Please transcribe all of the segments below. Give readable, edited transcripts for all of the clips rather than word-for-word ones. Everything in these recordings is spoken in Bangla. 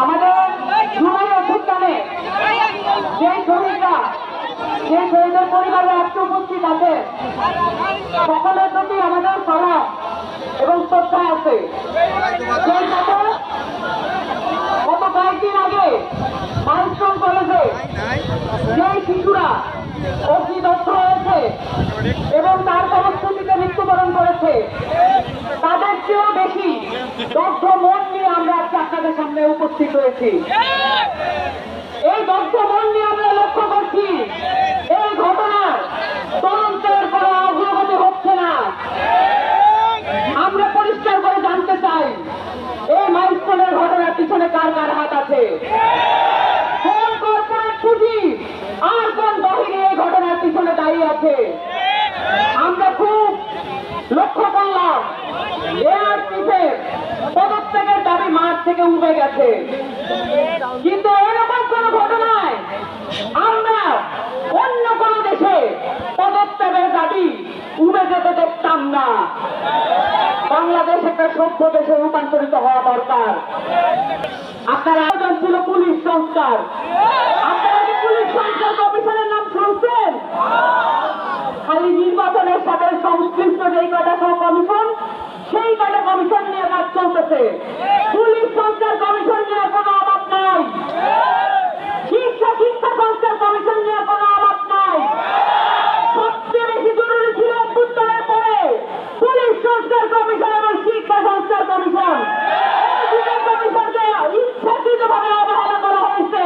আমাদের জুলাই অভ্যুত্থানে যে শহীদরা, যে শহীদের পরিবারে আজকে উপস্থিত আছে, সকলের প্রতি আমাদের সালাম এবং শ্রদ্ধা আছে। সেই সাথে গত কয়েকদিন আগে মাইলস্টোন কলেজে যে শিশুরা অগ্নিদগ্ধ হয়েছে এবং তার ফলশ্রুতিতে মৃত্যুবরণ করেছে, তাদের চেয়েও বেশি দগ্ধ মন নিয়ে আমরা আজকে আপনাদের সামনে উপস্থিত হয়েছি। এই দগ্ধ মন নিয়ে আমরা লক্ষ্য করছি এই ঘটনার তদন্তের কোনো অগ্রগতি হচ্ছে না। আমরা পরিষ্কার করে জানতে চাই এই মাইলস্টোনের ঘটনার পিছনে কার কার হাত আছে, কোন কর্পোরেট পুঁজি আর কোন বাহিনী এই ঘটনার পিছনে দায়ী আছে। আমরা খুব লক্ষ্য করলাম এআরপিএফের পদত্যাগের দাবি মাঠ থেকে উঠে গেছে, কিন্তু এরকম কোন ঘটনায় আমরা অন্য কোন দেশে পদত্যাগের দাবি উড়ে যেতে দেখতাম না। বাংলাদেশ একটা সভ্য দেশে রূপান্তরিত হওয়া দরকার। আপনার আয়োজন ছিল পুলিশ সংস্কার, আপনারা কি পুলিশ সংস্কার কমিশনের নাম শুনছেন? খালি নির্বাচনের সাথে সংশ্লিষ্ট যেই কটা কমিশন, সেই কটা কমিশন নিয়ে কাজ চলতেছে। পুলিশ সংস্কার কমিশন নিয়ে কোনো অভাব নাই, শিক্ষা সংস্কার কমিশন নিয়ে কোনো অভাব নাই। সবচেয়ে বেশি জরুরি ছিল অভ্যুত্থানের পরে পুলিশ সংস্কার কমিশন এবং শিক্ষা সংস্কার কমিশন। কমিশনকে ইচ্ছাকৃতভাবে অবহেলা করা হয়েছে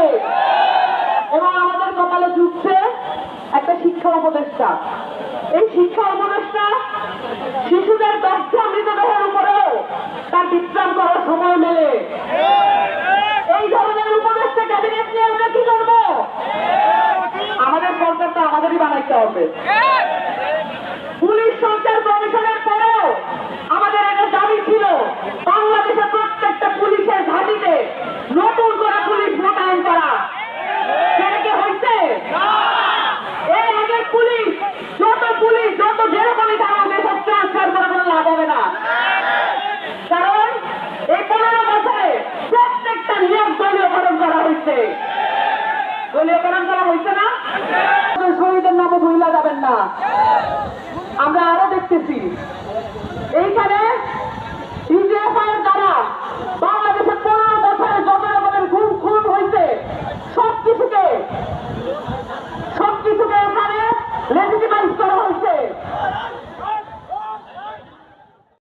এবং আমাদের কপালে জুটছে একটা শিক্ষা উপদেষ্টা। এই শিক্ষা উপদেষ্টা শিশুদের দগ্ধ মৃতদেহের উপরেও তার বিশ্রাম করার সময় মেলে। এই ধরনের উপদেষ্টা ক্যাবিনেট নিয়ে আমরা কি করবো? আমাদের সরকারটা আমাদেরই বানাইতে হবে। পুলিশ সংস্কার কমিশনের পরেও আমাদের একটা দাবি ছিল বাংলাদেশের প্রত্যেকটা পুলিশের ঘাঁটিতে নতুন করে পুলিশ মোতায়েন করা। সেটা কি হয়েছে? এই আগের পুলিশ যত যেরকমই থাকবে সব ট্রান্সফার করে কোনো লাভ হবে না, কারণ এই 15 বছরে প্রত্যেকটা নিয়োগ দলীয়করণ করা হয়েছে। দলীয়করণ করা হয়েছে না? শহীদের নামও ভুলা যাবেন না। আমরা আরো দেখতেছি এইখানে